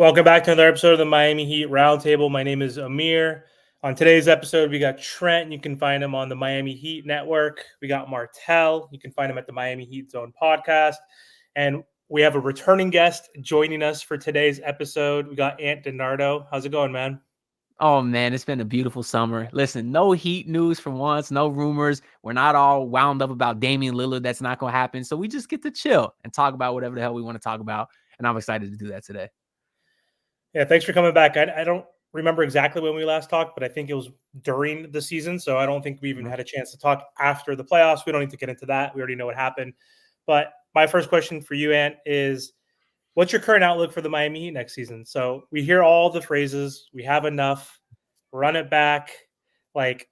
Welcome back to another episode of the Miami Heat Roundtable. My name is Amir. On today's episode, we got Trent. You can find him on the Miami Heat Network. We got Martel. You can find him at the Miami Heat Zone podcast. And we have a returning guest joining us for today's episode. We got Ant DiNardo. How's it going, man? Oh, man, it's been a beautiful summer. Listen, no Heat news for once, no rumors. We're not all wound up about Damian Lillard. That's not going to happen. So we just get to chill and talk about whatever the hell we want to talk about. And I'm excited to do that today. Yeah, thanks for coming back. I don't remember exactly when we last talked, but I think it was during the season. So I don't think we even had a chance to talk after the playoffs. We don't need to get into that. We already know what happened. But my first question for you, Ant, is what's your current outlook for the Miami Heat next season? So we hear all the phrases, we have enough, run it back. Like,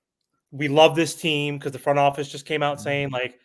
we love this team because the front office just came out saying, like,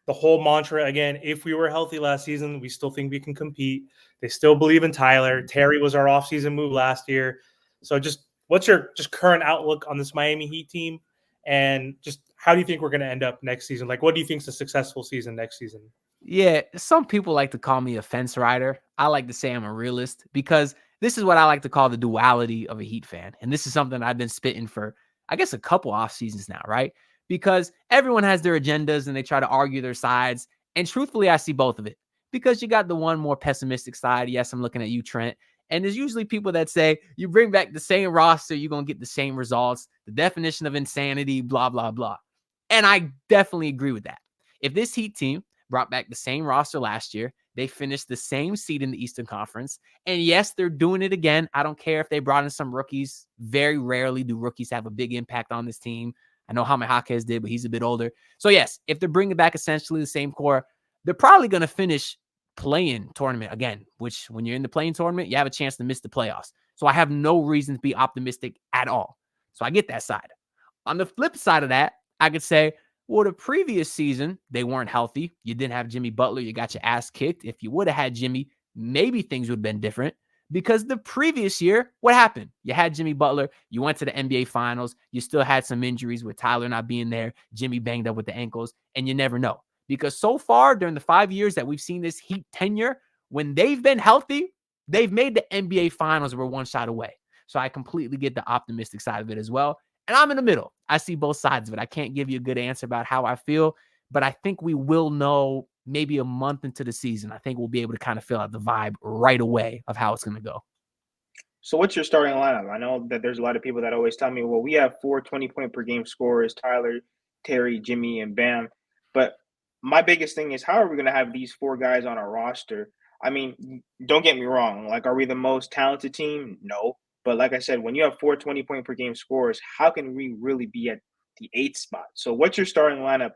the whole mantra again, if we were healthy last season, we still think we can compete. They still believe in Tyler. Terry was our offseason move last year. So just what's your current outlook on this Miami Heat team? And just how do you think we're going to end up next season? Like, what do you think is a successful season next season? Yeah, some people like to call me a fence rider. I like to say I'm a realist because this is what I like to call the duality of a Heat fan. And this is something I've been spitting for, I guess, a couple off seasons now, right? Because everyone has their agendas and they try to argue their sides. And truthfully, I see both of it because you got the one more pessimistic side. Yes, I'm looking at you, Trent. And there's usually people that say you bring back the same roster, you're going to get the same results, the definition of insanity, blah, blah, blah. And I definitely agree with that. If this Heat team brought back the same roster last year, they finished the same seed in the Eastern Conference. And yes, they're doing it again. I don't care if they brought in some rookies. Very rarely do rookies have a big impact on this team. I know Jaime Jaquez did, but he's a bit older. So yes, if they're bringing back essentially the same core, they're probably going to finish playing tournament again, which when you're in the playing tournament, you have a chance to miss the playoffs. So I have no reason to be optimistic at all. So I get that side. On the flip side of that, I could say, well, the previous season, they weren't healthy. You didn't have Jimmy Butler. You got your ass kicked. If you would have had Jimmy, maybe things would have been different. Because the previous year, what happened? You had Jimmy Butler. You went to the NBA Finals. You still had some injuries with Tyler not being there. Jimmy banged up with the ankles. And you never know. Because so far, during the 5 years that we've seen this Heat tenure, when they've been healthy, they've made the NBA Finals. We're one shot away. So I completely get the optimistic side of it as well. And I'm in the middle. I see both sides of it. I can't give you a good answer about how I feel, but I think we will know maybe a month into the season. I think we'll be able to kind of feel out the vibe right away of how it's going to go. So what's your starting lineup? I know that there's a lot of people that always tell me, well, we have 4 20-point per game scorers, Tyler, Terry, Jimmy, and Bam. But my biggest thing is, how are we going to have these 4 guys on our roster? I mean, don't get me wrong. Like, are we the most talented team? No. But like I said, when you have 4 20-point per game scorers, how can we really be at the 8th spot? So what's your starting lineup,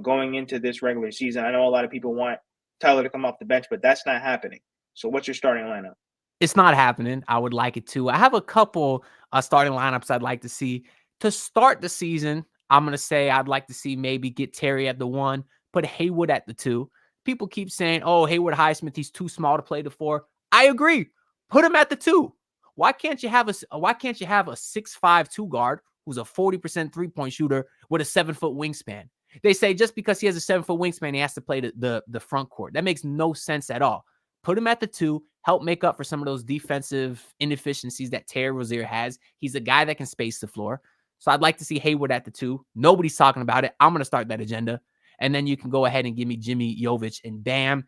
going into this regular season? I know a lot of people want Tyler to come off the bench, but that's not happening. So what's your starting lineup? It's not happening. I would like it to. I have a couple starting lineups I'd like to see. To start the season, I'm going to say I'd like to see maybe get Terry at the 1, put Haywood at the 2. People keep saying, oh, Haywood Highsmith, he's too small to play the 4. I agree. Put him at the 2. Why can't you have a 6'5" 2 guard who's a 40% three-point shooter with a 7-foot wingspan? They say just because he has a 7-foot wingspan, he has to play the front court. That makes no sense at all. Put him at the 2, help make up for some of those defensive inefficiencies that Terry Rozier has. He's a guy that can space the floor. So I'd like to see Haywood at the 2. Nobody's talking about it. I'm going to start that agenda. And then you can go ahead and give me Jimmy, Jovic, and Bam.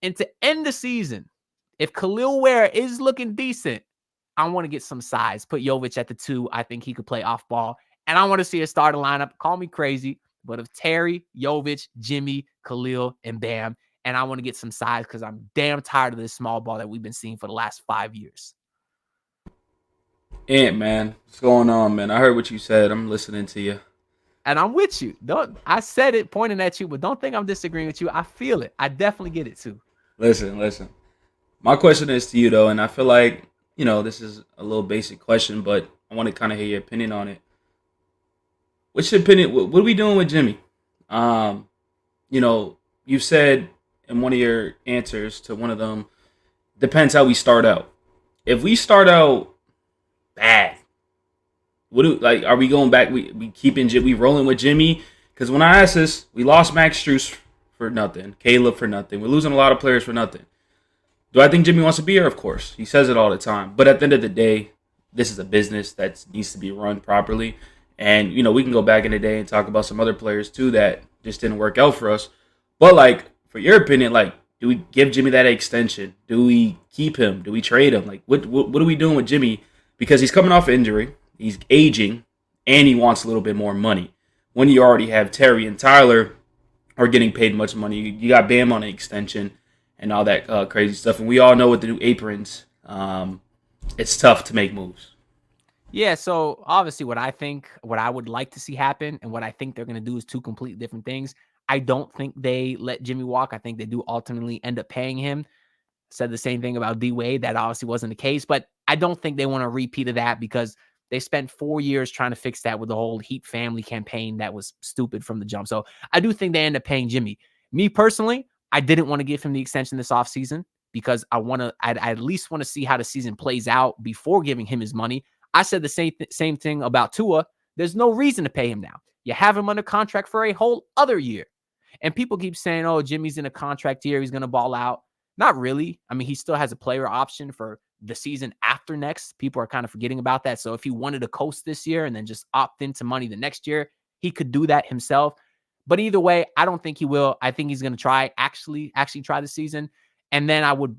And to end the season, if KEL'EL WARE is looking decent, I want to get some size. Put Jovic at the 2. I think he could play off ball. And I want to see a starting lineup. Call me crazy. But of Terry, Jovic, Jimmy, KEL'EL, and Bam. And I want to get some size because I'm damn tired of this small ball that we've been seeing for the last 5 years. Ant, man. What's going on, man? I heard what you said. I'm listening to you. And I'm with you. I said it pointing at you, but don't think I'm disagreeing with you. I feel it. I definitely get it too. Listen. My question is to you, though, and I feel like, this is a little basic question, but I want to kind of hear your opinion on it. What's your opinion? What are we doing with Jimmy? You said in one of your answers to one of them, depends how we start out. If we start out bad, are we going back? We rolling with Jimmy? Because when I asked this, we lost Max Strus for nothing, Caleb for nothing. We're losing a lot of players for nothing. Do I think Jimmy wants to be here? Of course. He says it all the time. But at the end of the day, this is a business that needs to be run properly. And, we can go back in the day and talk about some other players too that just didn't work out for us. But, for your opinion, do we give Jimmy that extension? Do we keep him? Do we trade him? What are we doing with Jimmy? Because he's coming off injury, he's aging, and he wants a little bit more money. When you already have Terry and Tyler are getting paid much money, you got Bam on an extension and all that crazy stuff. And we all know with the new aprons, it's tough to make moves. Yeah, so obviously what I would like to see happen and what I think they're going to do is two completely different things. I don't think they let Jimmy walk. I think they do ultimately end up paying him. Said the same thing about D-Wade. That obviously wasn't the case, but I don't think they want a repeat of that because they spent 4 years trying to fix that with the whole Heat family campaign that was stupid from the jump. So I do think they end up paying Jimmy. Me personally, I didn't want to give him the extension this offseason because I at least want to see how the season plays out before giving him his money. I said the same thing about Tua. There's no reason to pay him now. You have him under contract for a whole other year. And people keep saying, oh, Jimmy's in a contract year. He's going to ball out. Not really. I mean, he still has a player option for the season after next. People are kind of forgetting about that. So if he wanted to coast this year and then just opt into money the next year, he could do that himself. But either way, I don't think he will. I think he's going to actually try the season. And then I would,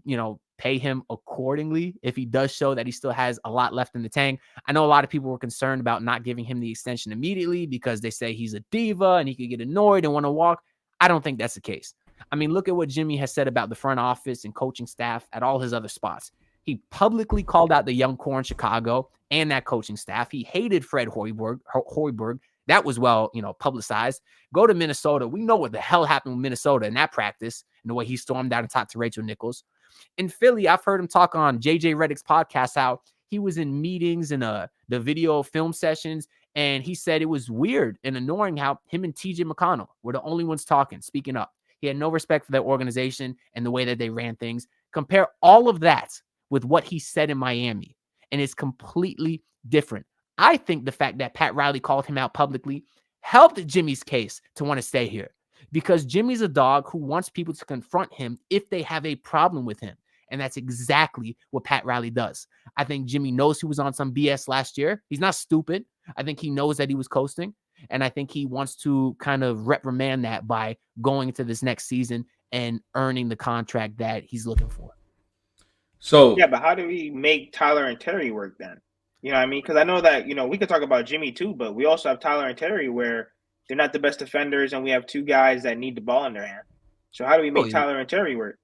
pay him accordingly if he does show that he still has a lot left in the tank. I know a lot of people were concerned about not giving him the extension immediately because they say he's a diva and he could get annoyed and want to walk. I don't think that's the case. I mean, look at what Jimmy has said about the front office and coaching staff at all his other spots. He publicly called out the young core in Chicago and that coaching staff. He hated Fred Hoiberg. That was well, publicized. Go to Minnesota. We know what the hell happened with Minnesota in that practice and the way he stormed out and talked to Rachel Nichols. In Philly, I've heard him talk on JJ Redick's podcast how he was in meetings and the video film sessions, and he said it was weird and annoying how him and TJ McConnell were the only ones talking, speaking up. He had no respect for their organization and the way that they ran things. Compare all of that with what he said in Miami, and it's completely different. I think the fact that Pat Riley called him out publicly helped Jimmy's case to want to stay here because Jimmy's a dog who wants people to confront him if they have a problem with him. And that's exactly what Pat Riley does. I think Jimmy knows he was on some BS last year. He's not stupid. I think he knows that he was coasting. And I think he wants to kind of reprimand that by going into this next season and earning the contract that he's looking for. So yeah, but how do we make Tyler and Terry work then? You know what I mean? Because I know that, we could talk about Jimmy too, but we also have Tyler and Terry where they're not the best defenders and we have two guys that need the ball in their hand. So how do we make Tyler and Terry work?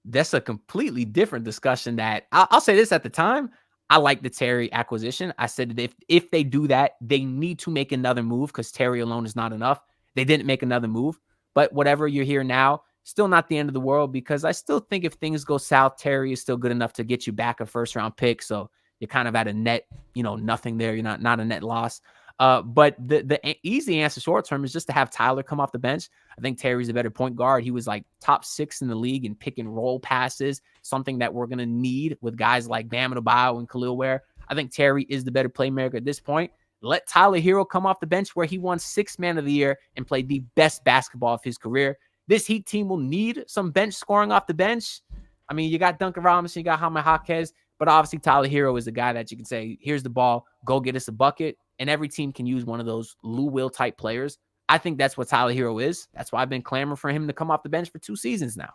That's a completely different discussion that I'll say this at the time. I like the Terry acquisition. I said that if they do that, they need to make another move because Terry alone is not enough. They didn't make another move, but whatever you're here now, still not the end of the world because I still think if things go south, Terry is still good enough to get you back a first round pick. So you're kind of at a net, nothing there. You're not a net loss. But the easy answer short term is just to have Tyler come off the bench. I think Terry's a better point guard. He was like top 6 in the league in pick and roll passes, something that we're going to need with guys like Bam Adebayo and KEL'EL WARE. I think Terry is the better playmaker at this point. Let Tyler Herro come off the bench where he won 6th Man of the Year and played the best basketball of his career. This Heat team will need some bench scoring off the bench. I mean, you got Duncan Robinson, you got Jaime Jaquez, but obviously Tyler Herro is the guy that you can say, here's the ball, go get us a bucket. And every team can use one of those Lou Will type players. I think that's what Tyler Herro is. That's why I've been clamoring for him to come off the bench for 2 seasons now.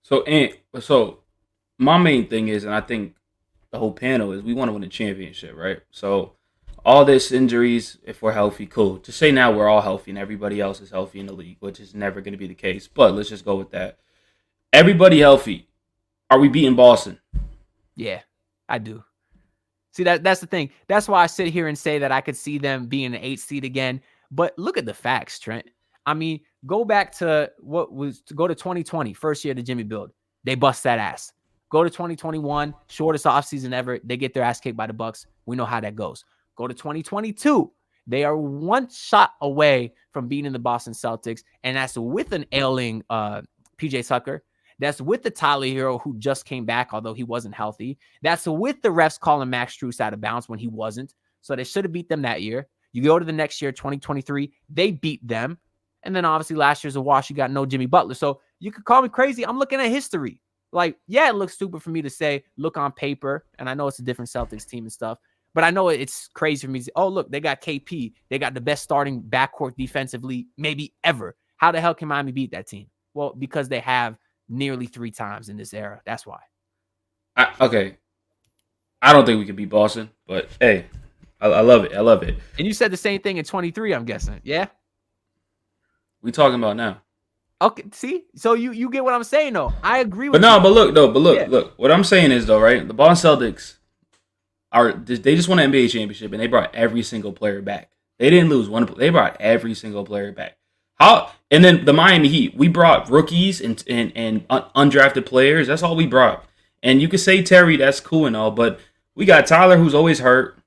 So my main thing is, and I think the whole panel is, we want to win a championship, right? So all this injuries, if we're healthy, cool. Just say now we're all healthy and everybody else is healthy in the league, which is never going to be the case. But let's just go with that. Everybody healthy. Are we beating Boston? Yeah, I do. See, that's the thing. That's why I sit here and say that I could see them being an 8th seed again. But look at the facts, Trent. I mean, go back to go to 2020, first year to Jimmy build. They bust that ass. Go to 2021, shortest offseason ever. They get their ass kicked by the Bucks. We know how that goes. Go to 2022. They are 1 shot away from beating the Boston Celtics, and that's with an ailing PJ Tucker. That's with the Tyler Herro who just came back, although he wasn't healthy. That's with the refs calling Max Strus out of bounds when he wasn't. So they should have beat them that year. You go to the next year, 2023, they beat them. And then obviously last year's a wash. You got no Jimmy Butler. So you could call me crazy. I'm looking at history. Like, yeah, it looks stupid for me to say, look on paper, and I know it's a different Celtics team and stuff, but I know it's crazy for me to say, oh, look, they got KP. They got the best starting backcourt defensively maybe ever. How the hell can Miami beat that team? Well, because they have nearly 3 times in this era. That's why. Okay. I don't think we can beat Boston, but hey, I love it. I love it. And you said the same thing in 23, I'm guessing. Yeah? We talking about now. Okay, see? So you get what I'm saying, though. I agree with But no, you. look. What I'm saying is, though, right? The Boston Celtics they just won an NBA championship, and they brought every single player back. They didn't lose one. They brought every single player back. And then the Miami Heat, we brought rookies and undrafted players. That's all we brought. And you could say Terry, that's cool and all, but we got Tyler, who's always hurt,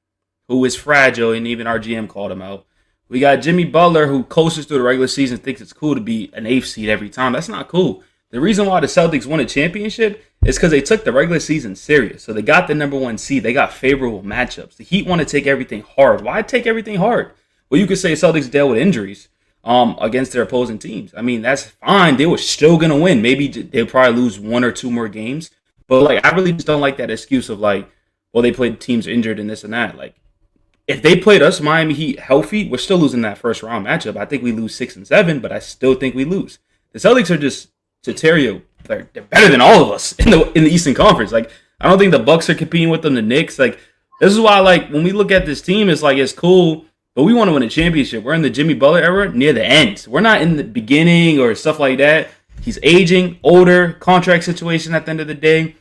who is fragile, and even our GM called him out. We got Jimmy Butler, who coaches through the regular season, thinks it's cool to be an 8th seed every time. That's not cool. The reason why the Celtics won a championship is because they took the regular season serious. So they got the number 1 seed. They got favorable matchups. The Heat want to take everything hard. Why take everything hard? Well, you could say Celtics dealt with injuries against their opposing teams. I mean, that's fine. They were still going to win. Maybe they'll probably lose 1 or 2 more games. But, like, I really just don't like that excuse of, like, well, they played teams injured and this and that. Like, if they played us, Miami Heat, healthy, we're still losing that first round matchup. I think we lose 6 and 7, but I still think we lose. The Celtics are just Soterio. They're better than all of us in the Eastern Conference. Like, I don't think the Bucks are competing with them. The Knicks, like, this is why, like, when we look at this team, it's like it's cool, but we want to win a championship. We're in the Jimmy Butler era near the end. We're not in the beginning or stuff like that. He's aging, older, contract situation at the end of the day.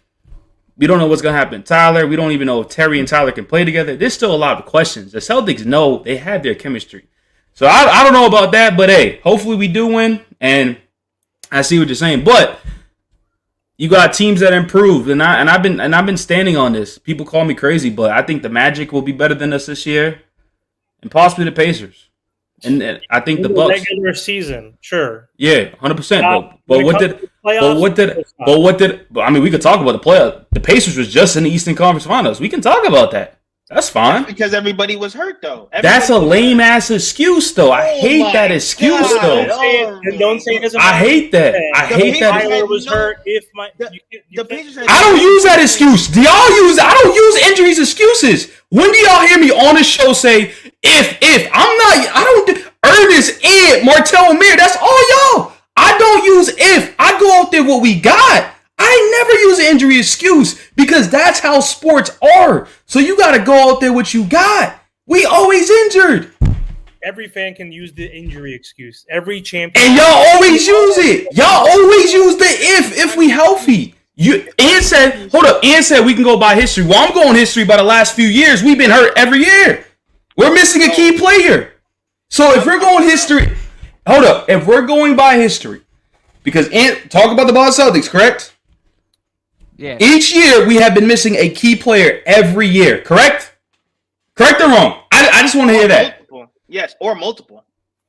We don't know what's going to happen. Tyler, we don't even know if Terry and Tyler can play together. There's still a lot of questions. The Celtics know they have their chemistry. So I don't know about that, but hey, hopefully we do win. And I see what you're saying. But you got teams that improved, and I've been standing on this. People call me crazy, but I think the Magic will be better than us this year, and possibly the Pacers. And I think the Bucks regular season, sure. Yeah, 100%. But I mean, we could talk about the playoff. The Pacers was just in the Eastern Conference Finals. We can talk about that. That's fine. That's because everybody was hurt, though. That's a lame ass excuse, though. I hate that excuse, though. Don't say it doesn't I hate that. I hate that. Tyler was hurt. If my the Pacers, I don't use that excuse. Do y'all use? I don't use injuries excuses. When do y'all hear me on the show say if I'm not? I don't. Ernest, Ed, Martell, Amir. That's all y'all. I don't use if. I go out there what we got. I never use an injury excuse because that's how sports are. So you got to go out there what you got. We always injured. Every fan can use the injury excuse. Every champion. And y'all always use it. Y'all always use the if we healthy. Ian said, hold up. Ian said we can go by history. Well, I'm going history by the last few years. We've been hurt every year. We're missing a key player. So if we're going history, hold up. If we're going by history, because talk about the Boston Celtics, correct? Yeah. Each year we have been missing a key player every year, correct? Correct or wrong? I just want to hear that. Multiple. Yes, or multiple.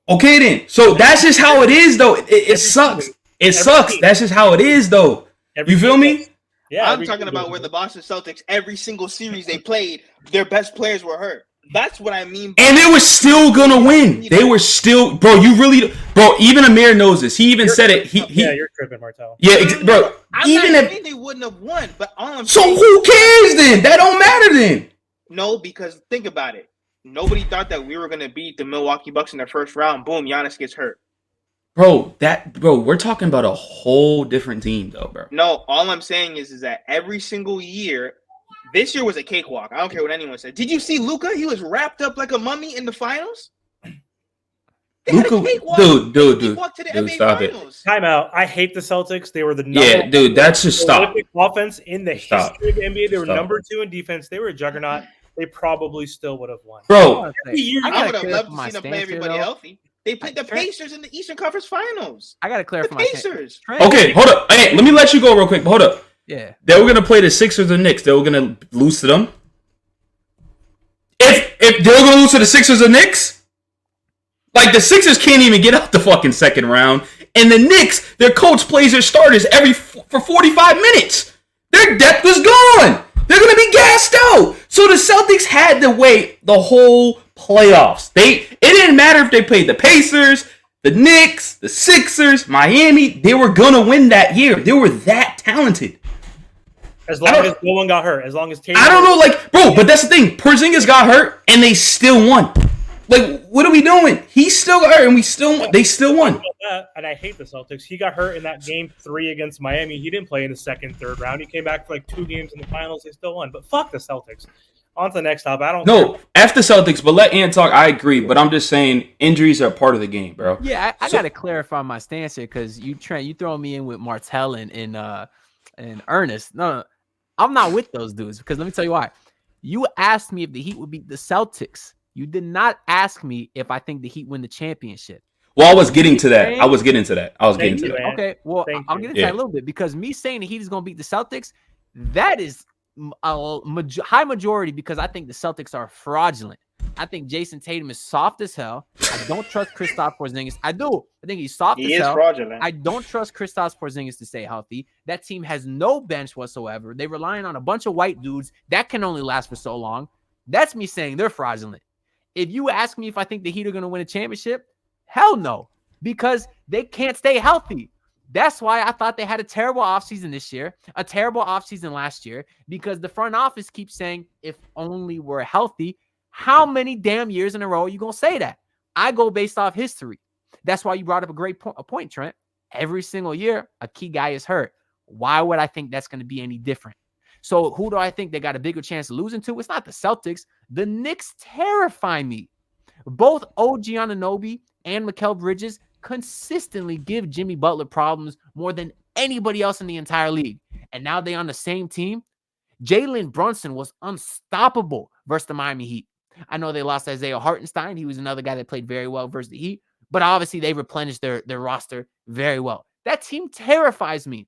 Okay then. So that's just how it is, though. It sucks. It sucks. That's just how it is, though. You feel me? Yeah. I'm talking about where the Boston Celtics, every single series they played, their best players were hurt. That's what I mean. And they were still gonna win. They were still, bro. Even Amir knows this. He even said it. Yeah, you're tripping, Martell. Yeah, bro. I'm not saying they wouldn't have won, but all I'm so saying, who cares then? That don't matter then. No, because think about it. Nobody thought that we were gonna beat the Milwaukee Bucks in the first round. Boom, Giannis gets hurt. Bro, we're talking about a whole different team, though, bro. No, all I'm saying is that every single year. This year was a cakewalk. I don't care what anyone said. Did you see Luka? He was wrapped up like a mummy in the finals. Luka, dude, stop finals. it. Timeout. I hate the Celtics. They were the dude. That's just stop. Offense in the history of the NBA. They were number 2 in defense. They were a juggernaut. They probably still would have won. Bro, I would have loved to see them play everybody healthy. They played the Pacers in the Eastern Conference Finals. I gotta clarify the Pacers. Okay, hold up. Hey, let me let you go real quick. Hold up. Yeah. They were gonna play the Sixers or Knicks. They were gonna lose to them. If they were gonna lose to the Sixers or Knicks, like the Sixers can't even get out the fucking second round, and the Knicks, their coach plays their starters for 45 minutes. Their depth is gone. They're gonna be gassed out. So the Celtics had to wait the whole playoffs. It didn't matter if they played the Pacers, the Knicks, the Sixers, Miami. They were gonna win that year. They were that talented. As long as no one got hurt. As long as Tatum. I don't know, like, bro, but that's the thing. Porzingis got hurt, and they still won. Like, what are we doing? He still got hurt, and they still won. And I hate the Celtics. He got hurt in that game 3 against Miami. He didn't play in the second, third round. He came back for like 2 games in the finals. They still won. But fuck the Celtics. On to the next topic. I don't know. F the Celtics, but let Ant talk. I agree, but I'm just saying injuries are part of the game, bro. Yeah, I got to clarify my stance here because you throw me in with Martell and Ernest. No, I'm not with those dudes because let me tell you why. You asked me if the Heat would beat the Celtics. You did not ask me if I think the Heat win the championship. Well, I was getting to that. Okay, well, I'll get into that a little bit because me saying the Heat is going to beat the Celtics, that is a high majority because I think the Celtics are fraudulent. I think Jason Tatum is soft as hell. I don't trust Kristaps Porzingis. I do. I think he's soft as hell. He is fraudulent. I don't trust Kristaps Porzingis to stay healthy. That team has no bench whatsoever. They're relying on a bunch of white dudes that can only last for so long. That's me saying they're fraudulent. If you ask me if I think the Heat are going to win a championship, hell no, because they can't stay healthy. That's why I thought they had a terrible offseason this year, a terrible offseason last year, because the front office keeps saying, if only we're healthy. How many damn years in a row are you going to say that? I go based off history. That's why you brought up a great point, Trent. Every single year, a key guy is hurt. Why would I think that's going to be any different? So who do I think they got a bigger chance of losing to? It's not the Celtics. The Knicks terrify me. Both OG Anunoby and Mikal Bridges consistently give Jimmy Butler problems more than anybody else in the entire league. And now they're on the same team. Jalen Brunson was unstoppable versus the Miami Heat. I know they lost Isaiah Hartenstein. He was another guy that played very well versus the Heat. But obviously they replenished their roster very well. That team terrifies me.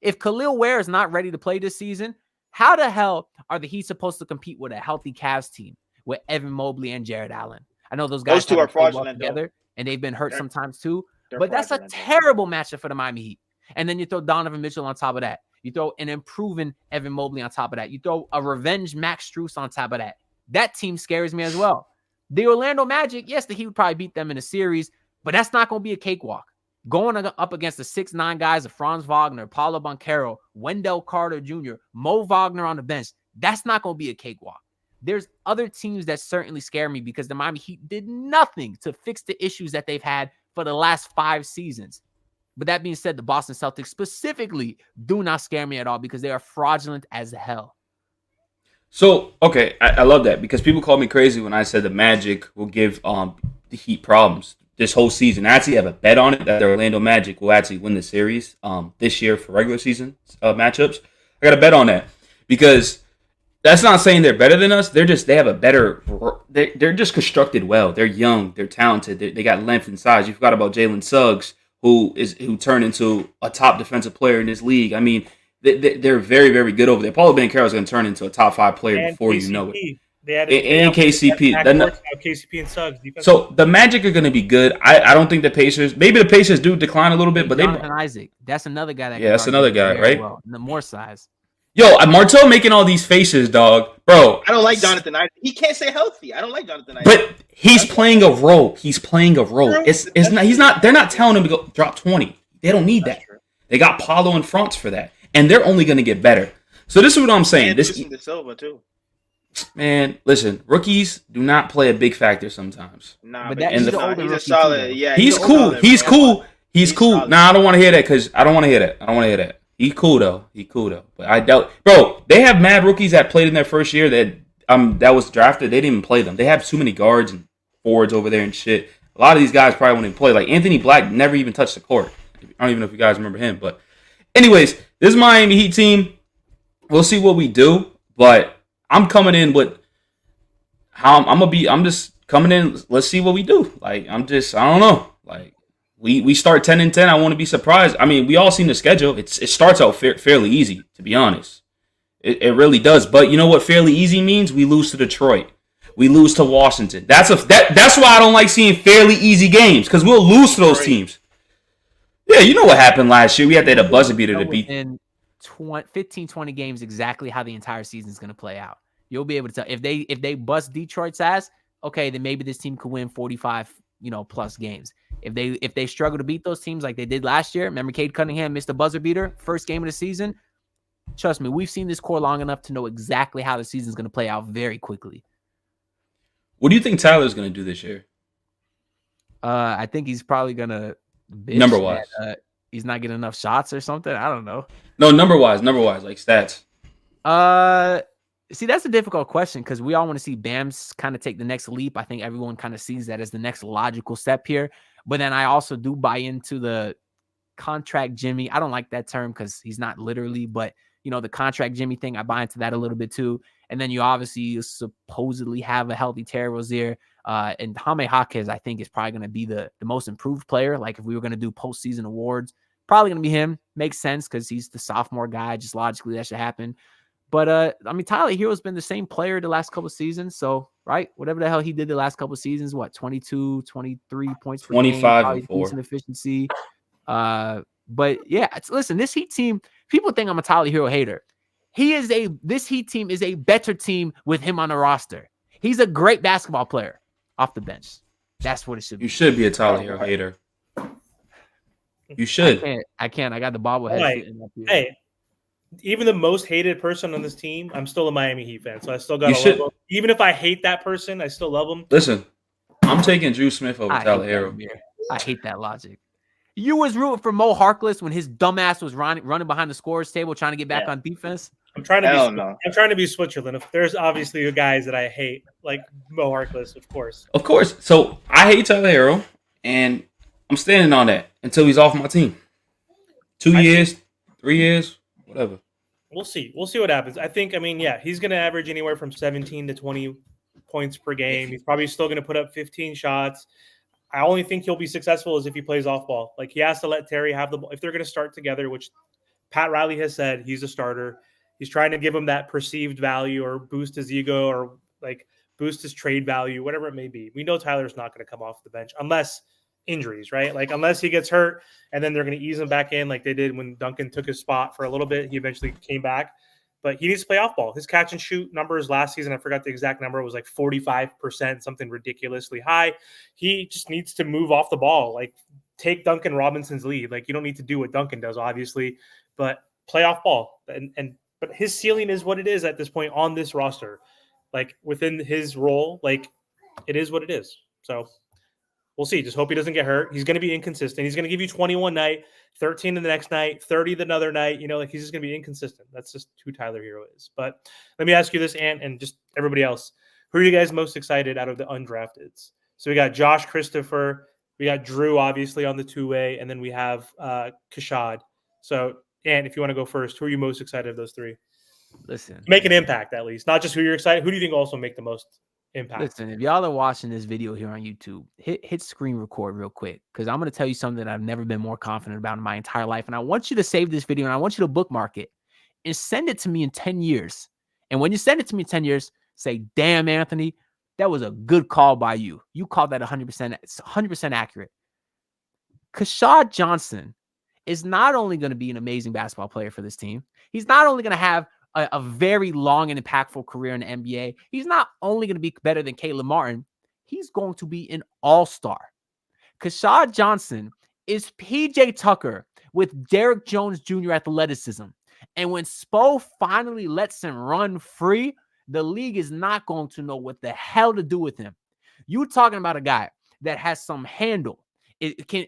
If KEL'EL WARE is not ready to play this season, how the hell are the Heat supposed to compete with a healthy Cavs team with Evan Mobley and Jared Allen? I know those guys two are fraudulent together, and they've been hurt sometimes too. But that's a terrible matchup for the Miami Heat. And then you throw Donovan Mitchell on top of that. You throw an improving Evan Mobley on top of that. You throw a revenge Max Strus on top of that. That team scares me as well. The Orlando Magic, yes, the Heat would probably beat them in a series, but that's not going to be a cakewalk. Going up against the 6'9" guys of Franz Wagner, Paulo Banchero, Wendell Carter Jr., Mo Wagner on the bench, that's not going to be a cakewalk. There's other teams that certainly scare me because the Miami Heat did nothing to fix the issues that they've had for the last 5 seasons. But that being said, the Boston Celtics specifically do not scare me at all because they are fraudulent as hell. So, okay, I love that because people call me crazy when I said the Magic will give the Heat problems this whole season. I actually have a bet on it that the Orlando Magic will actually win the series this year for regular season matchups. I got a bet on that because that's not saying they're better than us. They're just they're just constructed well. They're young, they're talented, they got length and size. You forgot about Jalen Suggs, who turned into a top defensive player in this league. I mean, they're very, very good over there. Paulo Banchero is going to turn into a top 5 player and before KCP. You know it. And KCP. KCP and Suggs. So the Magic are going to be good. I don't think the Pacers. Maybe the Pacers do decline a little bit, but Jonathan Isaac. That's another guy. That's another guy, right? Well. The more size. Yo, Martell making all these faces, dog, bro. I don't like Jonathan Isaac. He can't stay healthy. I don't like Jonathan Isaac. But he's playing a role. He's playing a role. It's not. He's not. They're not telling him to go drop 20. They don't need that. They got Paulo and Franz for that, and they're only going to get better. So this is what I'm saying. This is Silva too. Man, listen, rookies do not play a big factor sometimes. Nah, but he's a solid. Yeah, he's cool. He's cool. Nah, I don't want to hear that because I don't want to hear that. He's cool though. But I doubt, bro. They have mad rookies that played in their first year that was drafted. They didn't even play them. They have too many guards and forwards over there and shit. A lot of these guys probably won't even play. Like Anthony Black never even touched the court. I don't even know if you guys remember him. But anyways, this Miami Heat team, we'll see what we do. But I'm coming in with how I'm just coming in. Let's see what we do. Like I don't know. Like we start 10-10. I want to be surprised. I mean, we all seen the schedule. It starts out fairly easy, to be honest. It really does. But you know what fairly easy means? We lose to Detroit. We lose to Washington. That's why I don't like seeing fairly easy games because we'll lose to those teams. Yeah, you know what happened last year. We had to hit a buzzer beater to beat. 15-20 games exactly how the entire season is going to play out. You'll be able to tell if they bust Detroit's ass, okay, then maybe this team could win 45 plus games. If they struggle to beat those teams like they did last year, remember Cade Cunningham missed a buzzer beater first game of the season, Trust me, we've seen this core long enough to know exactly how the season's going to play out very quickly. What do you think Tyler's going to do this year? I think he's probably going to bitch Number wise. that he's not getting enough shots or something. I don't know. No, number wise, like stats. See, that's a difficult question because we all want to see Bam's kind of take the next leap. I think everyone kind of sees that as the next logical step here. But then I also do buy into the contract Jimmy. I don't like that term because he's not literally, but the contract Jimmy thing, I buy into that a little bit too. And then you obviously supposedly have a healthy Terry Rozier. And Jaime Jaquez, I think, is probably going to be the most improved player. Like if we were going to do postseason awards, probably going to be him. Makes sense because he's the sophomore guy. Just logically, that should happen. But Tyler Herro's been the same player the last couple of seasons. So, right, whatever the hell he did the last couple of seasons, 22, 23 points per game, 25 probably and 4. decent efficiency. But yeah, listen, this Heat team, people think I'm a Tyler Herro hater. This Heat team is a better team with him on the roster. He's a great basketball player off the bench. That's what it should be. You should be a Tyler Herro hater. You should. I can't. I got the bobblehead sitting up here. Hey, even the most hated person on this team, I'm still a Miami Heat fan, so I still got to love him. Even if I hate that person, I still love him. Listen, I'm taking Drew Smith over Tyler Herro. I hate that logic. You was rooting for Mo Harkless when his dumbass was running behind the scorer's table trying to get back on defense. I'm trying to be Switzerland. If there's obviously guys that I hate, like Mo Harkless, of course. Of course. So I hate Tyler Herro, and I'm standing on that until he's off my team. 2 years, 3 years, whatever. We'll see. We'll see what happens. I think, he's going to average anywhere from 17 to 20 points per game. He's probably still going to put up 15 shots. I only think he'll be successful is if he plays off ball. Like he has to let Terry have the ball. If they're going to start together, which Pat Riley has said he's a starter, he's trying to give him that perceived value or boost his ego or like boost his trade value, whatever it may be. We know Tyler's not going to come off the bench unless injuries, right? Like unless he gets hurt and then they're going to ease him back in like they did when Duncan took his spot for a little bit. He eventually came back. But he needs to play off ball. His catch and shoot numbers last season, I forgot the exact number, was like 45%, something ridiculously high. He just needs to move off the ball, like take Duncan Robinson's lead. Like you don't need to do what Duncan does, obviously, but play off ball. But his ceiling is what it is at this point on this roster. Like within his role, like it is what it is. So we'll see. Just hope he doesn't get hurt. He's going to be inconsistent. He's going to give you 21 night, 13 the next night, 30 the other night. Like he's just going to be inconsistent. That's just who Tyler Herro is. But let me ask you this, Ant, and just everybody else. Who are you guys most excited out of the undrafteds? So we got Josh Christopher. We got Drew, obviously, on the two-way. And then we have Kashad. So, Ant, if you want to go first, who are you most excited of those three? Listen. Make an impact, at least. Not just who you're excited. Who do you think also make the most impact? Listen, if y'all are watching this video here on YouTube, hit screen record real quick because I'm going to tell you something that I've never been more confident about in my entire life. And I want you to save this video and I want you to bookmark it and send it to me in 10 years. And when you send it to me in 10 years, say, damn, Anthony, that was a good call by you. You called that 100%. It's 100% accurate. Kashad Johnson is not only going to be an amazing basketball player for this team. He's not only going to have a very long and impactful career in the NBA. He's not only going to be better than Caleb Martin, he's going to be an all-star. Kashad Johnson is PJ Tucker with Derrick Jones Jr. athleticism. And when Spo finally lets him run free, the league is not going to know what the hell to do with him. You're talking about a guy that has some handle.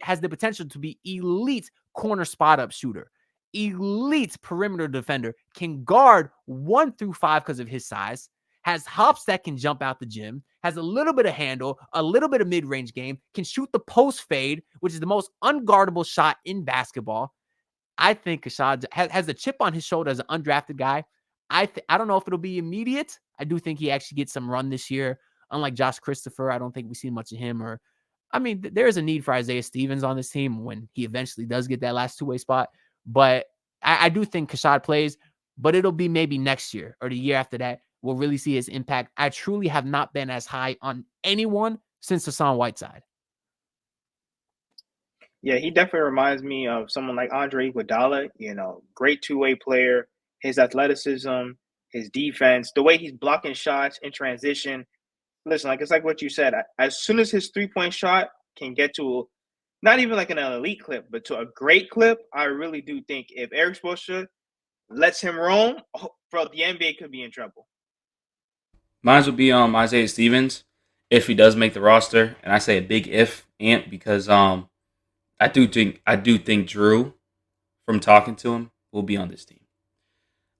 Has the potential to be elite corner spot-up shooter. Elite perimeter defender, can guard 1 through 5 because of his size, has hops that can jump out the gym, has a little bit of handle, a little bit of mid-range game, can shoot the post fade, which is the most unguardable shot in basketball. I think Kashad has a chip on his shoulder as an undrafted guy. I don't know if it'll be immediate. I do think he actually gets some run this year. Unlike Josh Christopher, I don't think we see much of him. There is a need for Isaiah Stevens on this team when he eventually does get that last two-way spot. But I do think Kashad plays, but it'll be maybe next year or the year after that. We'll really see his impact. I truly have not been as high on anyone since Hassan Whiteside. Yeah, he definitely reminds me of someone like Andre Iguodala, great two-way player, his athleticism, his defense, the way he's blocking shots in transition. Listen, it's like what you said. As soon as his three-point shot can get to not even like an elite clip, but to a great clip, I really do think if Eric Spoelstra lets him roam, bro, the NBA could be in trouble. Mine would be Isaiah Stevens if he does make the roster, and I say a big if, Ant, because I do think Drew, from talking to him, will be on this team.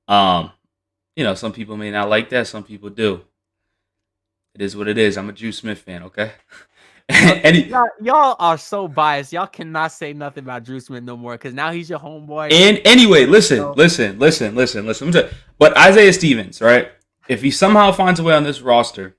Some people may not like that, some people do. It is what it is. I'm a Drew Smith fan, okay? Y'all are so biased. Y'all cannot say nothing about Drew Smith no more because now he's your homeboy. And anyway, listen. But Isaiah Stevens, right? If he somehow finds a way on this roster,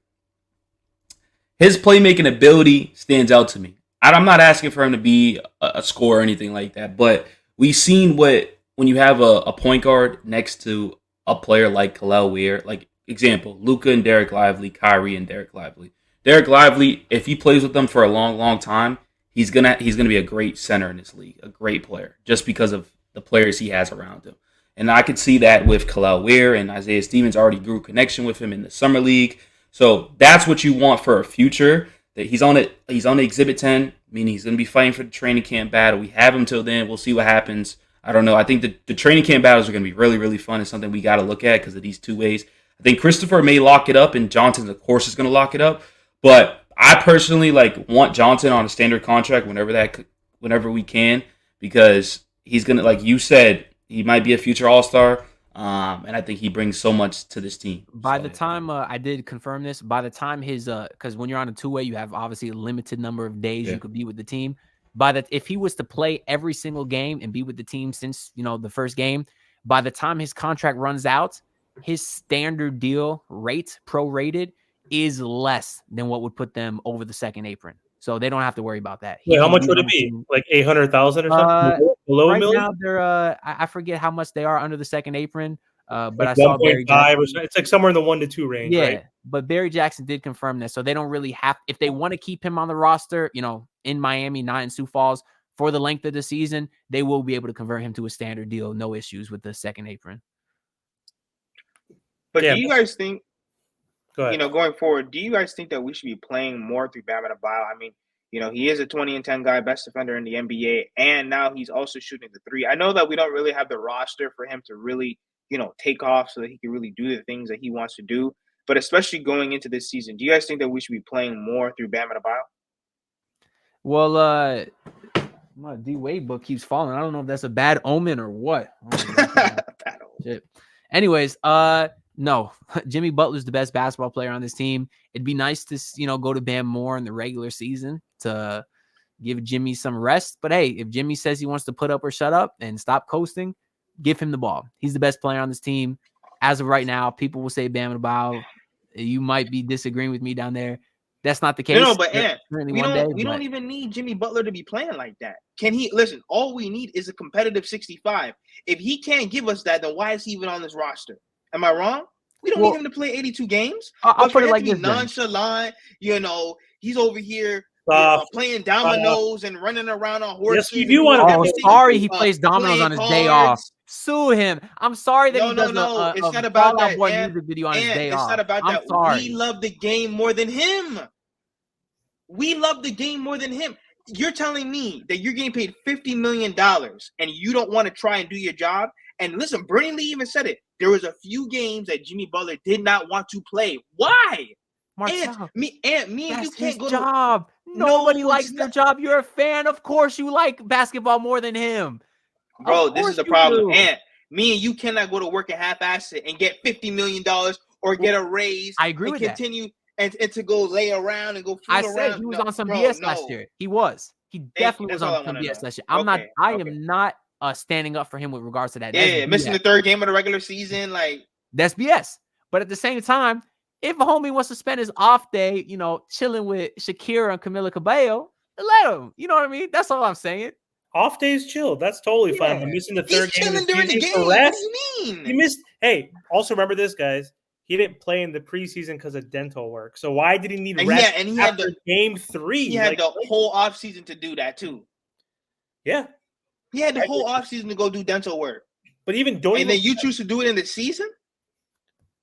his playmaking ability stands out to me. I'm not asking for him to be a scorer or anything like that, but we've seen when you have a point guard next to a player like KEL'EL WARE, like example, Luka and Derek Lively, Kyrie and Derek Lively. Derek Lively, if he plays with them for a long, long time, he's gonna be a great center in this league, a great player, just because of the players he has around him. And I could see that with KEL'EL WARE, and Isaiah Stevens already grew connection with him in the summer league. So that's what you want for a future. That he's on Exhibit 10, meaning he's going to be fighting for the training camp battle. We have him till then. We'll see what happens. I don't know. I think the training camp battles are going to be really, really fun. It's something we got to look at because of these two ways. I think Christopher may lock it up, and Johnson, of course, is going to lock it up. But I personally want Johnson on a standard contract whenever we can, because he's going to, like you said, he might be a future All-Star. And I think he brings so much to this team. By the time I did confirm this, by the time his because when you're on a two-way, you have obviously a limited number of days you could be with the team. If he was to play every single game and be with the team since the first game, by the time his contract runs out, his standard deal rate prorated is less than what would put them over the second apron. So they don't have to worry about that. Wait, how much would it be? Like 800,000 or something? Below right $1 million? now, they're I forget how much they are under the second apron. But like I saw Barry Jackson. it's like somewhere in the 1 to 2 range, Yeah, right? but Barry Jackson did confirm that, so they don't really have. If they want to keep him on the roster, in Miami, not in Sioux Falls, for the length of the season, they will be able to convert him to a standard deal, no issues with the second apron. But do you guys think, going forward, do you guys think that we should be playing more through Bam Adebayo? I mean, he is a 20-10 guy, best defender in the NBA, and now he's also shooting the three. I know that we don't really have the roster for him to really, take off so that he can really do the things that he wants to do. But especially going into this season, do you guys think that we should be playing more through Bam Adebayo? Well, my D-Wade book keeps falling. I don't know if that's a bad omen or what. Shit. Anyways, no, Jimmy Butler's the best basketball player on this team. It'd be nice to, go to Bam more in the regular season to give Jimmy some rest. But hey, if Jimmy says he wants to put up or shut up and stop coasting, give him the ball. He's the best player on this team. As of right now, people will say Bam Adebayo. You might be disagreeing with me down there. That's not the case. No, but we don't even need Jimmy Butler to be playing like that. Can he listen? All we need is a competitive 65. If he can't give us that, then why is he even on this roster? Am I wrong? We don't need him to play 82 games. I'll put it like this. Nonchalant, he's over here playing dominoes and running around on horses. Yes, we do want to. Oh, sorry, he plays dominoes on his day off. Sue him. I'm sorry that he does it's not about that. Music video on his day off. It's not about that. Sorry. We love the game more than him. You're telling me that you're getting paid $50 million and you don't want to try and do your job? And listen, Bernie Lee even said it. There was a few games that Jimmy Butler did not want to play. Why? Me and you can't go job. Nobody likes their job. You're a fan. Of course you like basketball more than him. Bro, this is the problem. And me and you cannot go to work and half-ass it and get $50 million or get a raise. I agree with continue and to go lay around and go fool around. I said he was on some BS last year. He was. He definitely was on some BS last year. I am not standing up for him with regards to that. Yeah, missing the third game of the regular season, that's BS. But at the same time, if a homie wants to spend his off day, chilling with Shakira and Camila Cabello, let him. You know what I mean? That's all I'm saying. Off days chill. That's totally fine. I'm missing the third game of the during the game. What do you mean? He missed. Hey, also remember this, guys. He didn't play in the preseason because of dental work. So why did he need rest after game 3? He had the whole offseason to do that too. Yeah. He had the whole offseason to go do dental work. But then you choose to do it in the season?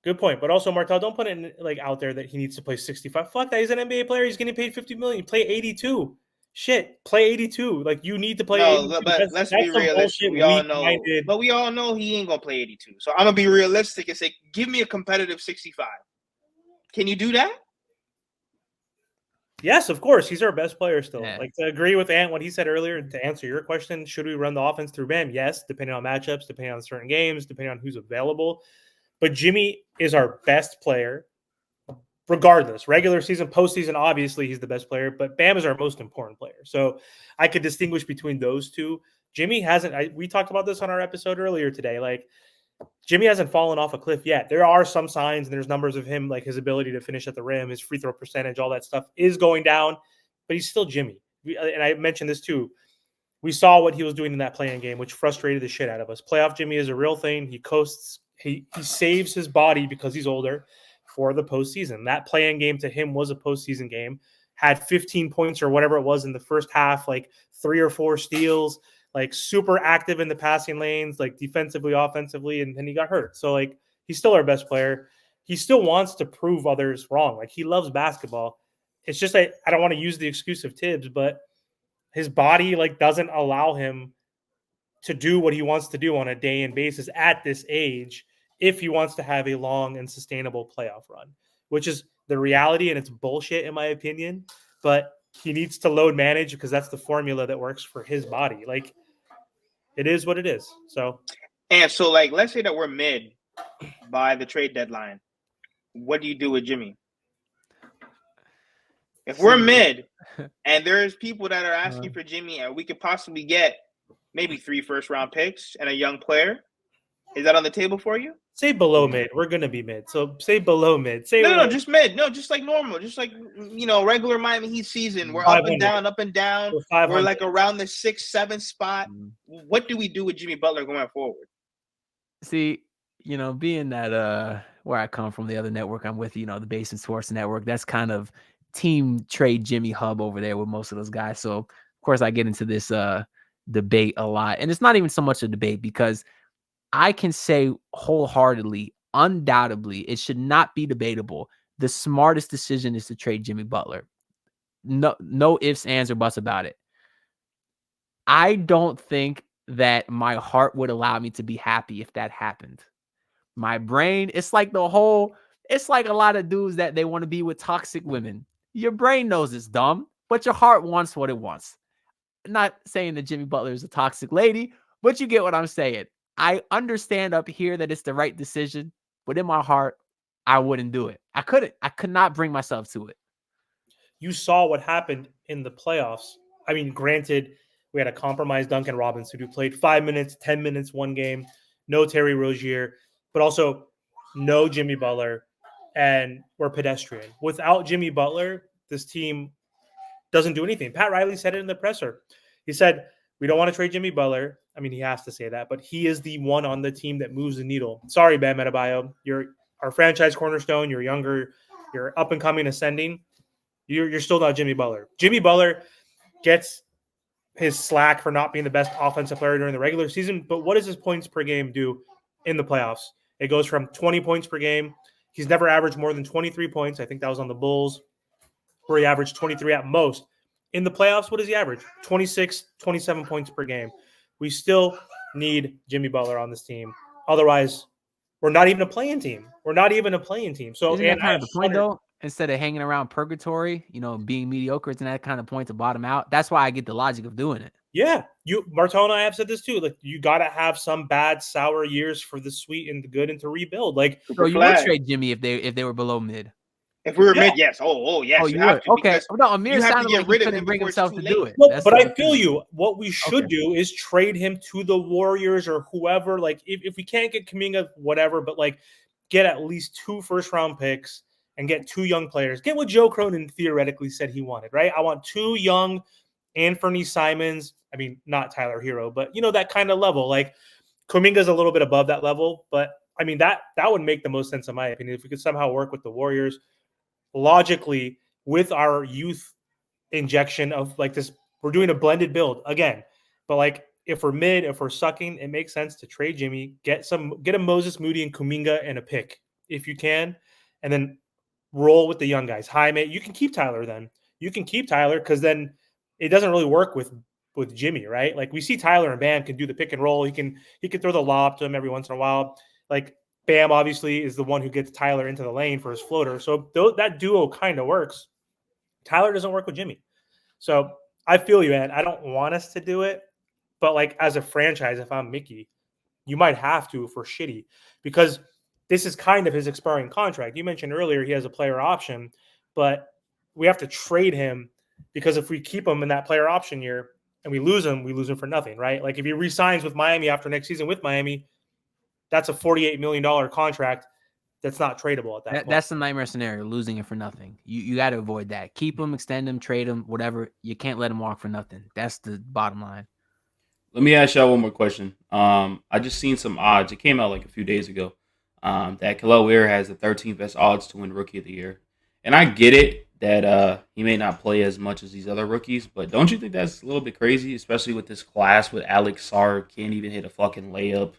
Good point. But also, Martel, don't put it out there that he needs to play 65. Fuck that. He's an NBA player. He's getting paid $50 million. Play 82. Shit, play 82. Like, you need to play No, 82. but let's That's be some realistic. bullshit We all know, weak-minded. but we all know he ain't gonna play 82. So I'm gonna be realistic and say, give me a competitive 65. Can you do that? Yes, of course. He's our best player still. Yeah. Like, to agree with Ant, what he said earlier, to answer your question, should we run the offense through Bam? Yes, depending on matchups, depending on certain games, depending on who's available. But Jimmy is our best player, regardless. Regular season, postseason, obviously he's the best player, but Bam is our most important player. So I could distinguish between those two. Jimmy hasn't. We talked about this on our episode earlier today. Like, Jimmy hasn't fallen off a cliff yet. There are some signs and there's numbers of him, like his ability to finish at the rim, his free throw percentage, all that stuff is going down, but he's still Jimmy. And I mentioned this too. We saw what he was doing in that playing game, which frustrated the shit out of us. Playoff Jimmy is a real thing. He coasts. He saves his body because he's older for the postseason. That playing game to him was a postseason game. Had 15 points or whatever it was in the first half, like 3 or 4 steals, like super active in the passing lanes, like defensively, offensively, and then he got hurt. So, like, he's still our best player. He still wants to prove others wrong. Like, he loves basketball. It's just I don't want to use the excuse of Tibbs, but his body, like, doesn't allow him to do what he wants to do on a day-in basis at this age if he wants to have a long and sustainable playoff run, which is the reality, and it's bullshit in my opinion. But he needs to load manage because that's the formula that works for his body. Like, it is what it is. So, And so, like, let's say that we're mid by the trade deadline. What do you do with Jimmy? If we're mid and there's people that are asking for Jimmy and we could possibly get maybe 3 first-round picks and a young player, is that on the table for you? say below mid. We're going to be mid. So say below mid. Say No, just mid. No, just like normal. Just like, regular Miami Heat season. We're up and down, up and down. We're like around the 6-7 spot. What do we do with Jimmy Butler going forward? See, being that where I come from, the other network I'm with, the Basin Sports Network, that's kind of team trade Jimmy hub over there with most of those guys. So, of course, I get into this debate a lot. And it's not even so much a debate because I can say wholeheartedly, undoubtedly, it should not be debatable. The smartest decision is to trade Jimmy Butler. No ifs, ands, or buts about it. I don't think that my heart would allow me to be happy if that happened. My brain, it's like a lot of dudes that they want to be with toxic women. Your brain knows it's dumb, but your heart wants what it wants. Not saying that Jimmy Butler is a toxic lady, but you get what I'm saying. I understand up here that it's the right decision, but in my heart, I wouldn't do it. I could not bring myself to it. You saw what happened in the playoffs. I mean, granted, we had a compromised Duncan Robinson who played 5 minutes, 10 minutes one game, no Terry Rozier, but also no Jimmy Butler, and we're pedestrian. Without Jimmy Butler, this team doesn't do anything. Pat Riley said it in the presser. He said, we don't want to trade Jimmy Butler. I mean, he has to say that, but he is the one on the team that moves the needle. Sorry, Bam Adebayo. You're our franchise cornerstone. You're younger. You're up and coming, ascending. You're still not Jimmy Butler. Jimmy Butler gets his slack for not being the best offensive player during the regular season, but what does his points per game do in the playoffs? It goes from 20 points per game. He's never averaged more than 23 points. I think that was on the Bulls, where he averaged 23 at most. In the playoffs, what does he average? 26, 27 points per game. We still need Jimmy Butler on this team. Otherwise, we're not even a playing team. So, isn't that kind of the point, though? Instead of hanging around purgatory, being mediocre, isn't that kind of point to bottom out? That's why I get the logic of doing it. Yeah, Martone and I have said this too. Like, you got to have some bad, sour years for the sweet and the good, and to rebuild. Like, so you would trade Jimmy if they were below mid. If we were mid, yes. Yes, you have to. Okay. No, Amir sounded like he couldn't bring himself to do it. No, but I feel you. What we should do is trade him to the Warriors or whoever. Like, if we can't get Kuminga, whatever, but like, get at least 2 first-round picks and get 2 young players. Get what Joe Cronin theoretically said he wanted, right? I want 2 young Anthony Simons. I mean, not Tyler Herro, but that kind of level. Like, Kuminga's a little bit above that level, but I mean, that would make the most sense in my opinion if we could somehow work with the Warriors logically with our youth injection of like this. We're doing a blended build again, but like, if we're mid, if we're sucking, it makes sense to trade Jimmy, get a Moses Moody and Kuminga and a pick if you can, and then roll with the young guys. Hi, mate. You can keep Tyler then. You can keep Tyler because then it doesn't really work with Jimmy, right? Like we see Tyler and Bam can do the pick and roll. He can throw the lob to him every once in a while. Like Bam obviously is the one who gets Tyler into the lane for his floater. So that duo kind of works. Tyler doesn't work with Jimmy. So I feel you, man. I don't want us to do it, but like as a franchise, if I'm Mickey, you might have to for shitty because this is kind of his expiring contract. You mentioned earlier he has a player option, but we have to trade him because if we keep him in that player option year and we lose him for nothing, right? Like if he re-signs with Miami after next season with Miami, that's a $48 million contract that's not tradable at that point. That's the nightmare scenario, losing it for nothing. You got to avoid that. Keep him, extend him, trade him, whatever. You can't let him walk for nothing. That's the bottom line. Let me ask y'all one more question. I just seen some odds. It came out like a few days ago. That KEL'EL WARE has the 13th best odds to win Rookie of the Year, and I get it that he may not play as much as these other rookies, but don't you think that's a little bit crazy, especially with this class with Alex Sarr can't even hit a fucking layup.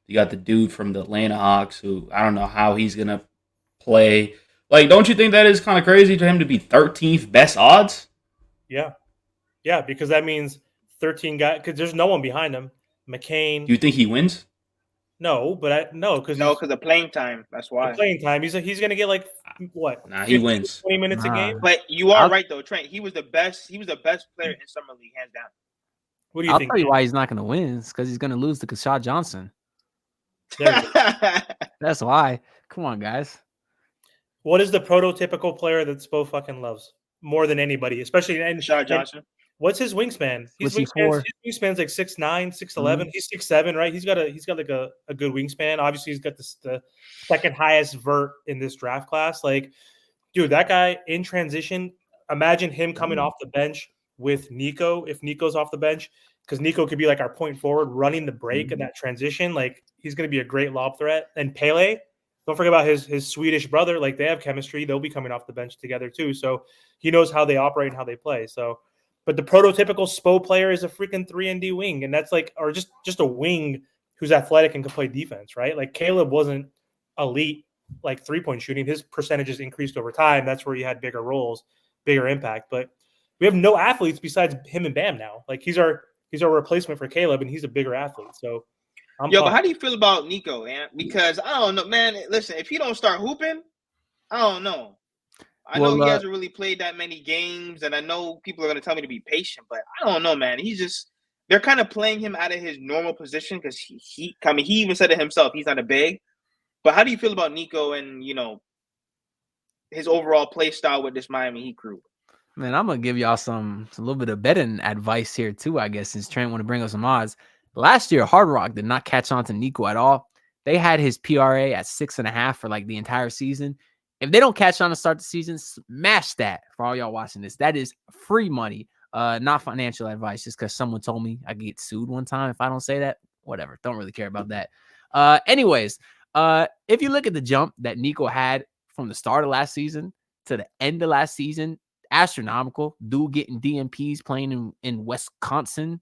You got the dude from the Atlanta Hawks who I don't know how he's gonna play. Like, don't you think that is kind of crazy for him to be 13th best odds? Yeah, because that means 13 guys because there's no one behind him. McCain. Do you think he wins? No, but because of playing time. That's why. Playing time. He's gonna get like what? Nah, he wins 20 minutes a game. But you are right though, Trent. He was the best. He was the best player in summer league, hands down. What do you I'll think? tell you why he's not going to win. It's because he's going to lose to Kashad Johnson. That's why. Come on, guys. What is the prototypical player that Spo fucking loves more than anybody, especially in Kashad Johnson? What's his wingspan? His wingspan's like 6'9", 6'11". Mm-hmm. He's 6'7", right? He's got like a good wingspan. Obviously, he's got the second highest vert in this draft class. Like, dude, that guy in transition. Imagine him coming off the bench with Nico. If Nico's off the bench, because Nico could be like our point forward, running the break in that transition. Like, he's going to be a great lob threat. And Pele, don't forget about his Swedish brother. Like, they have chemistry. They'll be coming off the bench together too. So he knows how they operate and how they play. So. But the prototypical Spo player is a freaking 3-and-D wing, and that's like, or just a wing who's athletic and can play defense, right? Like Caleb wasn't elite, like 3-point shooting. His percentages increased over time. That's where he had bigger roles, bigger impact. But we have no athletes besides him and Bam now. Like he's our replacement for Caleb, and he's a bigger athlete. So, but how do you feel about Nico, man? Because I don't know, man. Listen, if he don't start hooping, I don't know. I know he hasn't really played that many games, and I know people are going to tell me to be patient, but I don't know, man. They're kind of playing him out of his normal position because he even said it himself. He's not a big. But how do you feel about Nico and, his overall play style with this Miami Heat crew? Man, I'm going to give y'all a little bit of betting advice here too, I guess, since Trent want to bring up some odds. Last year, Hard Rock did not catch on to Nico at all. They had his PRA at 6.5 for like the entire season. If they don't catch on to start the season, smash that for all y'all watching this. That is free money, not financial advice, just because someone told me I get sued one time if I don't say that. Whatever. Don't really care about that. Anyways, if you look at the jump that Nico had from the start of last season to the end of last season, astronomical. Dude getting DMPs playing in Wisconsin,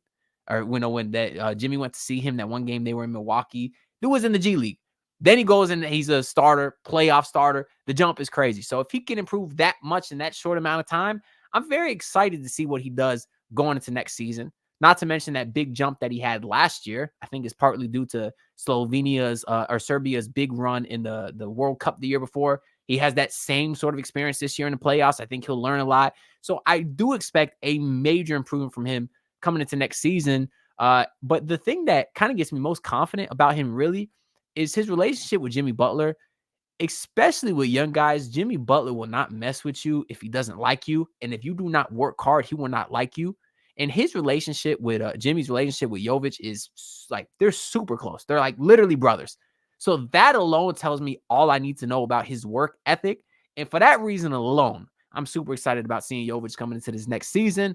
or when that Jimmy went to see him that one game they were in Milwaukee. Dude was in the G League. Then he goes and he's a starter, playoff starter. The jump is crazy. So if he can improve that much in that short amount of time, I'm very excited to see what he does going into next season. Not to mention that big jump that he had last year, I think is partly due to Slovenia's or Serbia's big run in the World Cup the year before. He has that same sort of experience this year in the playoffs. I think he'll learn a lot. So I do expect a major improvement from him coming into next season. But the thing that kind of gets me most confident about him really is his relationship with Jimmy Butler, especially with young guys. Jimmy Butler will not mess with you if he doesn't like you. And if you do not work hard, he will not like you. And his relationship with Jimmy's relationship with Jovic is like, they're super close. They're like literally brothers. So that alone tells me all I need to know about his work ethic. And for that reason alone, I'm super excited about seeing Jovic coming into this next season.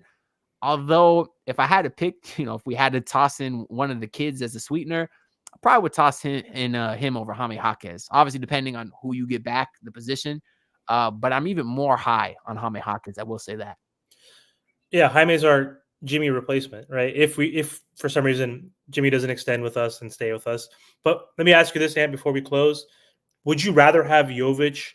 Although if I had to pick, if we had to toss in one of the kids as a sweetener, I probably would toss him over Jaime Jaquez. Obviously, depending on who you get back, the position. But I'm even more high on Jaime Jaquez. I will say that. Yeah, Jaime's our Jimmy replacement, right? If for some reason Jimmy doesn't extend with us and stay with us. But let me ask you this, Ant, before we close. Would you rather have Jovic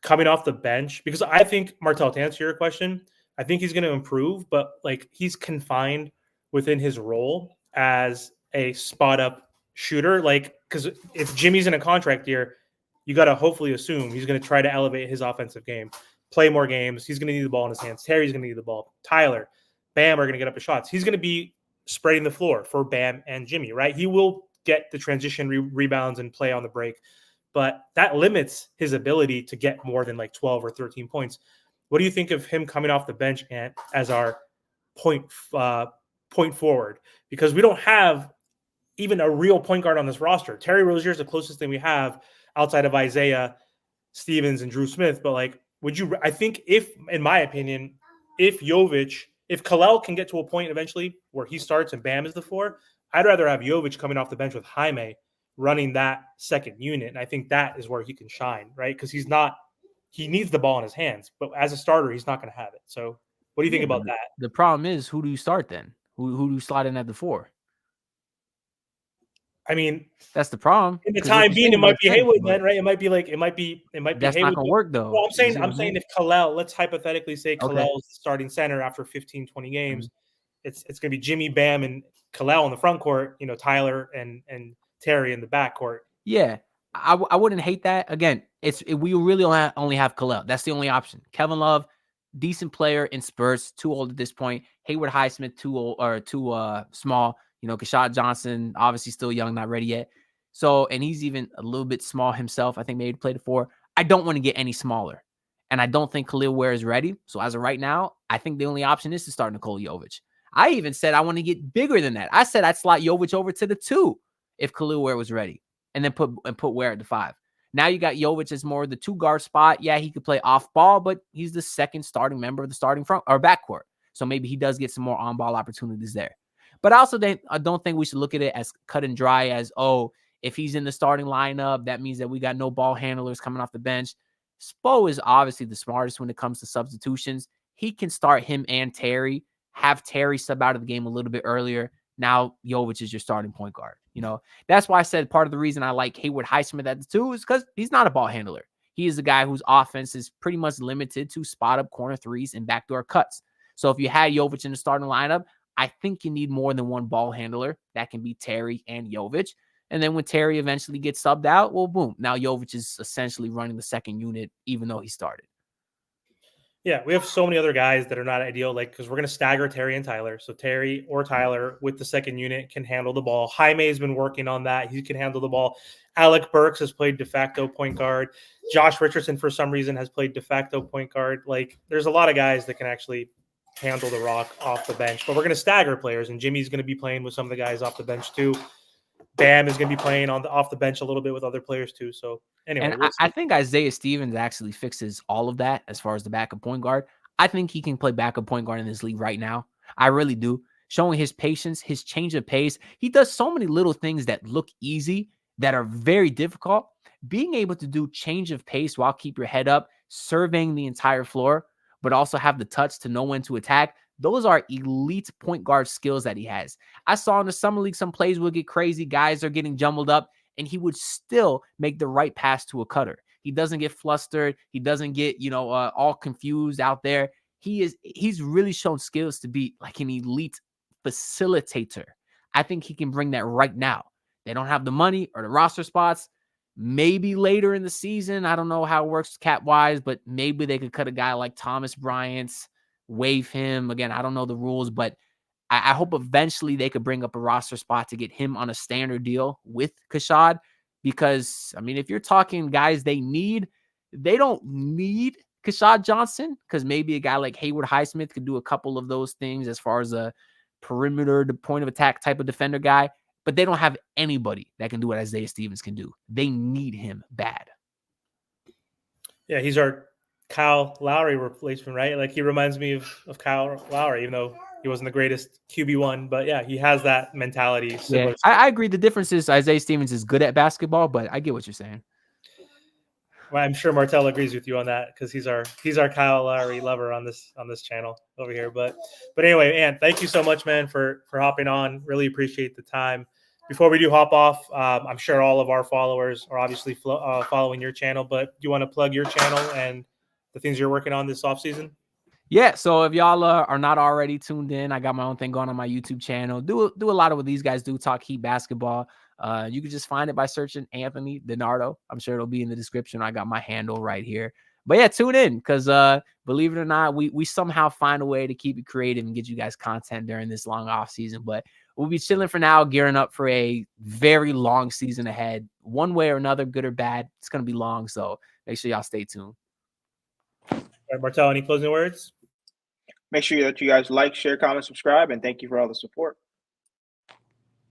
coming off the bench? Because I think, Martel, to answer your question, I think he's going to improve, but like he's confined within his role as a spot up shooter. Like, because if Jimmy's in a contract year, you got to hopefully assume he's going to try to elevate his offensive game, play more games. He's going to need the ball in his hands. Terry's going to need the ball. Tyler, Bam are going to get up the shots. He's going to be spreading the floor for Bam and Jimmy, right? He will get the transition rebounds and play on the break, but that limits his ability to get more than like 12 or 13 points. What do you think of him coming off the bench, Ant, as our point forward? Because we don't have even a real point guard on this roster. Terry Rozier is the closest thing we have outside of Isaiah Stevens and Drew Smith. But like, I think if, in my opinion, if KEL'EL can get to a point eventually where he starts and Bam is the 4, I'd rather have Jovic coming off the bench with Jaime running that second unit. And I think that is where he can shine, right? Because he needs the ball in his hands, but as a starter, he's not going to have it. So what do you think about that? The problem is, who do you start then? Who do you slide in at the 4? I mean, that's the problem. In the time being, it might be Haywood then, right? It might be that's Haywood. Not gonna work though. Well, I'm saying if KEL'EL, let's hypothetically say KEL'EL's starting center after 15, 20 games, it's going to be Jimmy, Bam, and KEL'EL in the front court. Tyler and Terry in the back court. Yeah, I wouldn't hate that. Again, we really only have KEL'EL. That's the only option. Kevin Love, decent player in spurts, too old at this point. Haywood Highsmith, too old or too small. Keshad Johnson, obviously still young, not ready yet. So, and he's even a little bit small himself. I think maybe played it 4. I don't want to get any smaller. And I don't think KEL'EL Ware is ready. So as of right now, I think the only option is to start Nikola Jovic. I even said I want to get bigger than that. I said I'd slot Jovic over to the 2 if KEL'EL Ware was ready. And then put Ware at the 5. Now you got Jovic as more the 2 guard spot. Yeah, he could play off ball, but he's the second starting member of the starting front or backcourt. So maybe he does get some more on-ball opportunities there. But I don't think we should look at it as cut and dry as, if he's in the starting lineup, that means that we got no ball handlers coming off the bench. Spo is obviously the smartest when it comes to substitutions. He can start him and Terry, have Terry sub out of the game a little bit earlier. Now Jovic is your starting point guard. That's why I said part of the reason I like Haywood Highsmith at the 2 is because he's not a ball handler. He is a guy whose offense is pretty much limited to spot up corner threes and backdoor cuts. So if you had Jovic in the starting lineup, I think you need more than one ball handler. That can be Terry and Jovic. And then when Terry eventually gets subbed out, well, boom. Now Jovic is essentially running the second unit, even though he started. Yeah, we have so many other guys that are not ideal, because we're going to stagger Terry and Tyler. So Terry or Tyler with the second unit can handle the ball. Jaime has been working on that. He can handle the ball. Alec Burks has played de facto point guard. Josh Richardson, for some reason, has played de facto point guard. There's a lot of guys that can actually handle the rock off the bench, but we're going to stagger players, and Jimmy's going to be playing with some of the guys off the bench too. Bam is going to be playing off the bench a little bit with other players too. So anyway, and I think Isaiah Stevens actually fixes all of that as far as the backup point guard. I think he can play backup point guard in this league right now. I really do. Showing his patience, his change of pace. He does so many little things that look easy that are very difficult. Being able to do change of pace while keep your head up, surveying the entire floor, but also have the touch to know when to attack. Those are elite point guard skills that he has. I saw in the summer league, some plays would get crazy. Guys are getting jumbled up, and he would still make the right pass to a cutter. He doesn't get flustered. He doesn't get, all confused out there. He's really shown skills to be like an elite facilitator. I think he can bring that right now. They don't have the money or the roster spots. Maybe later in the season, I don't know how it works cap-wise, but maybe they could cut a guy like Thomas Bryant, waive him. Again, I don't know the rules, but I hope eventually they could bring up a roster spot to get him on a standard deal with Keshad. Because, if you're talking guys they don't need Keshad Johnson, because maybe a guy like Haywood Highsmith could do a couple of those things as far as a perimeter, the point of attack type of defender guy. But they don't have anybody that can do what Isaiah Stevens can do. They need him bad. Yeah, he's our Kyle Lowry replacement, right? He reminds me of Kyle Lowry, even though he wasn't the greatest QB1. But yeah, he has that mentality. Yeah, I agree. The difference is Isaiah Stevens is good at basketball, but I get what you're saying. Well, I'm sure Martell agrees with you on that because he's our Kyle Lowry lover on this channel over here. But anyway, Ant, thank you so much, man, for hopping on. Really appreciate the time. Before we do hop off, I'm sure all of our followers are obviously following your channel, but do you want to plug your channel and the things you're working on this offseason? Yeah, so if y'all are not already tuned in, I got my own thing going on my YouTube channel. Do a lot of what these guys do, talk Heat basketball. You can just find it by searching Anthony DiNardo. I'm sure it'll be in the description. I got my handle right here. But yeah, tune in because believe it or not, we somehow find a way to keep it creative and get you guys content during this long off season. But we'll be chilling for now, gearing up for a very long season ahead. One way or another, good or bad, it's gonna be long. So make sure y'all stay tuned. All right, Martel, any closing words? Make sure that you guys like, share, comment, subscribe, and thank you for all the support.